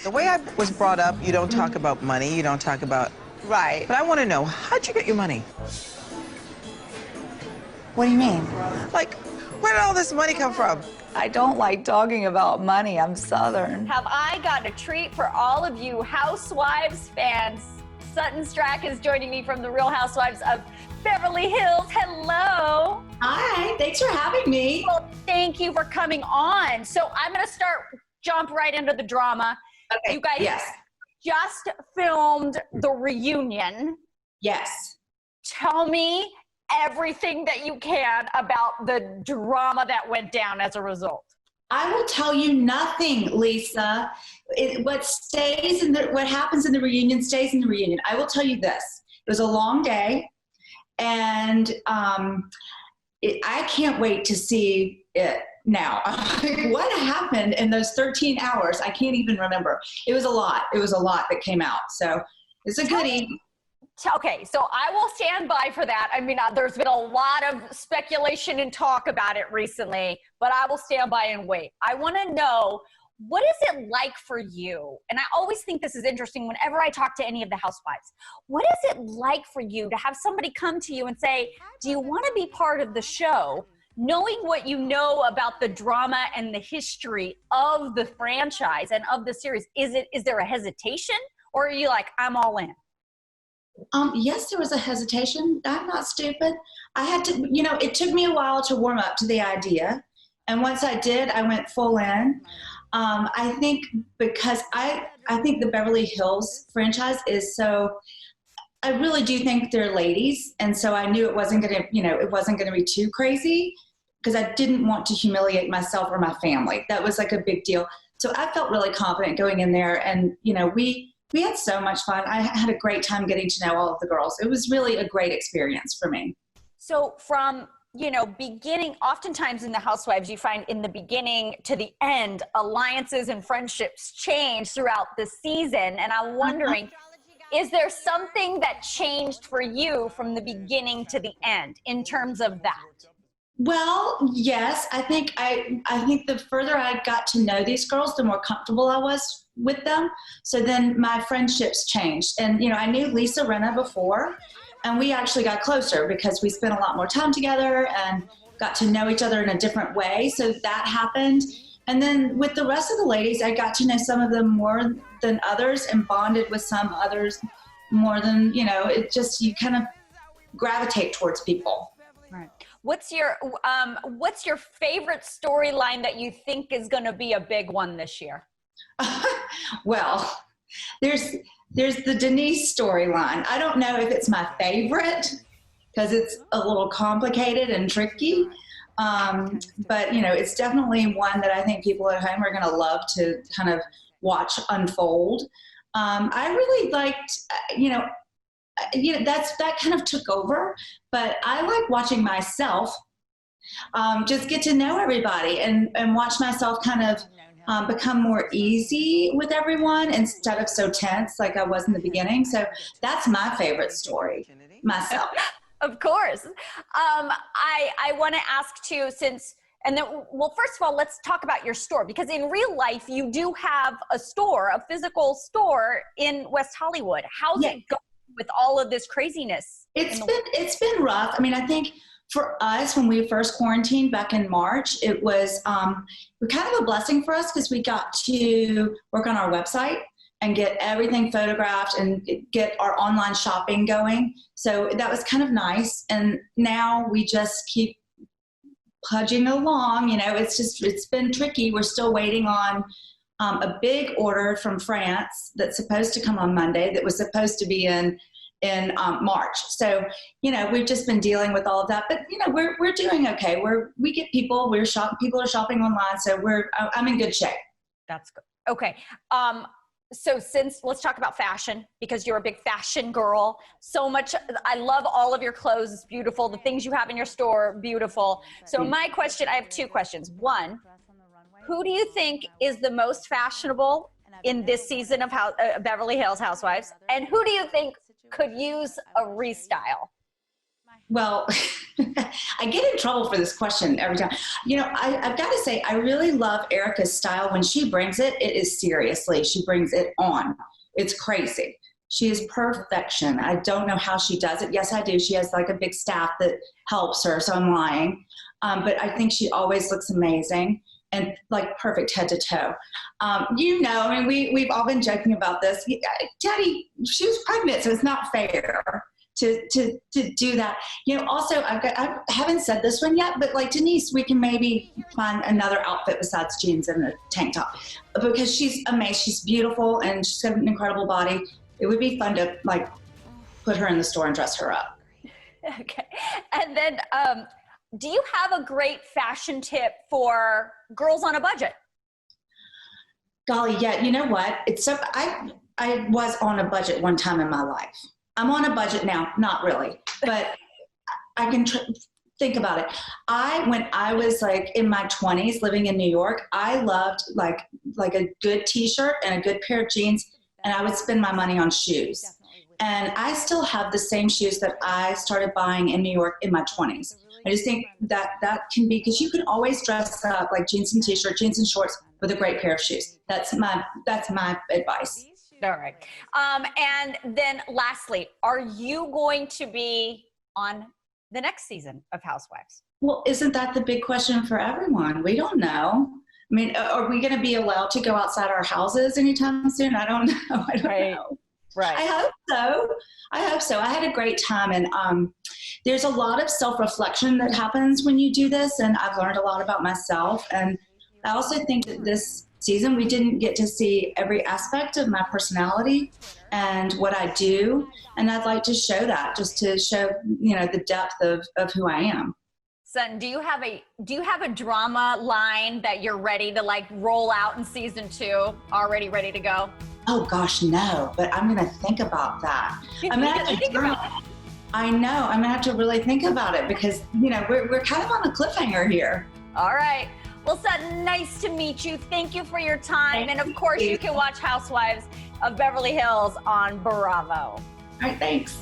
The way I was brought up, you don't talk about money, you don't talk about... Right. But I want to know, how'd you get your money? What do you mean? Like, where did all this money come from? I don't like talking about money. I'm Southern. Have I got a treat for all of you Housewives fans? Sutton Stracke is joining me from the Real Housewives of Beverly Hills. Hello. Hi, thanks for having me. Well, thank you for coming on. So I'm going to jump right into the drama. Okay. You guys Yes. just filmed the reunion. Yes. Tell me everything that you can about the drama that went down as a result. I will tell you nothing, Lisa. What happens in the reunion stays in the reunion. I will tell you this. It was a long day, and I can't wait to see it now. What happened in those 13 hours? I can't even remember. It was a lot. It was a lot that came out. So it's a goodie. Okay, so I will stand by for that. I mean, there's been a lot of speculation and talk about it recently, but I will stand by and wait. I want to know, what is it like for you? And I always think this is interesting whenever I talk to any of the housewives. What is it like for you to have somebody come to you and say, do you want to be part of the show? Knowing what you know about the drama and the history of the franchise and of the series, is there a hesitation, or are you like, I'm all in? Yes, there was a hesitation. I'm not stupid. I had to, it took me a while to warm up to the idea. And once I did, I went full in. I think because I think the Beverly Hills franchise is so, I really do think they're ladies. And so I knew it wasn't going to, it wasn't going to be too crazy, because I didn't want to humiliate myself or my family. That was like a big deal. So I felt really confident going in there. And, we had so much fun. I had a great time getting to know all of the girls. It was really a great experience for me. So from, beginning, oftentimes in the Housewives, you find in the beginning to the end, alliances and friendships change throughout the season. And I'm wondering, is there something that changed for you from the beginning to the end in terms of that? Well, yes, I think the further I got to know these girls, the more comfortable I was with them. So then my friendships changed. And, I knew Lisa Remillard before, and we actually got closer because we spent a lot more time together and got to know each other in a different way. So that happened. And then with the rest of the ladies, I got to know some of them more than others and bonded with some others more than, it just, you kind of gravitate towards people. Right. What's your favorite storyline that you think is going to be a big one this year? Well, there's the Denise storyline. I don't know if it's my favorite because it's a little complicated and tricky. But it's definitely one that I think people at home are going to love to kind of watch unfold. I really liked, that kind of took over, but I like watching myself just get to know everybody and watch myself kind of become more easy with everyone instead of so tense like I was in the beginning. So that's my favorite story, myself. Of course. I want to ask too, first of all, let's talk about your store, because in real life, you do have a physical store in West Hollywood. How's it going with all of this craziness? It's been rough. I mean, I think for us, when we first quarantined back in March, it was kind of a blessing for us because we got to work on our website and get everything photographed and get our online shopping going. So that was kind of nice. And now we just keep pudging along. It's been tricky. We're still waiting on a big order from France that's supposed to come on Monday that was supposed to be in March. So, we've just been dealing with all of that, but we're doing okay. We get people, people are shopping online. So I'm in good shape. That's good. Okay. So let's talk about fashion, because you're a big fashion girl. So much. I love all of your clothes. It's beautiful. The things you have in your store, beautiful. So I have two questions. One, who do you think is the most fashionable in this season of Beverly Hills Housewives? And who do you think could use a restyle? Well, I get in trouble for this question every time. You know, I've got to say, I really love Erica's style. When she brings it, it is seriously. She brings it on. It's crazy. She is perfection. I don't know how she does it. Yes, I do. She has like a big staff that helps her, so I'm lying. But I think she always looks amazing and like perfect head to toe. You know, I mean, we've all been joking about this. Teddy, she was pregnant, so it's not fair to do that. You know, also, I haven't said this one yet, but like Denise, we can maybe find another outfit besides jeans and a tank top, because she's amazing. She's beautiful and she's got an incredible body. It would be fun to like put her in the store and dress her up. Okay. And then, do you have a great fashion tip for girls on a budget? Golly, yeah. You know what? It's so, I was on a budget one time in my life. I'm on a budget now, not really, but I can think about it. When I was like in my 20s living in New York, I loved like a good t-shirt and a good pair of jeans, and I would spend my money on shoes. And I still have the same shoes that I started buying in New York in my 20s. I just think that can be, because you can always dress up like jeans and t-shirt, jeans and shorts with a great pair of shoes. That's my advice. All right. And then lastly, are you going to be on the next season of Housewives? Well, isn't that the big question for everyone? We don't know. I mean, are we going to be allowed to go outside our houses anytime soon? I don't know. I don't know. Right. I hope so. I had a great time. And there's a lot of self-reflection that happens when you do this. And I've learned a lot about myself. And I also think that this season, we didn't get to see every aspect of my personality and what I do. And I'd like to show that, just to show, you know, the depth of who I am. Sutton, do you have a drama line that you're ready to like roll out in season 2, already ready to go? Oh gosh, no, but I'm going to think about that. I'm going to think about it. I know, I'm going to have to really think about it, because, you know, we're kind of on a cliffhanger here. All right. Well, Sutton, nice to meet you. Thank you for your time. And of course, you can watch Housewives of Beverly Hills on Bravo. All right, thanks.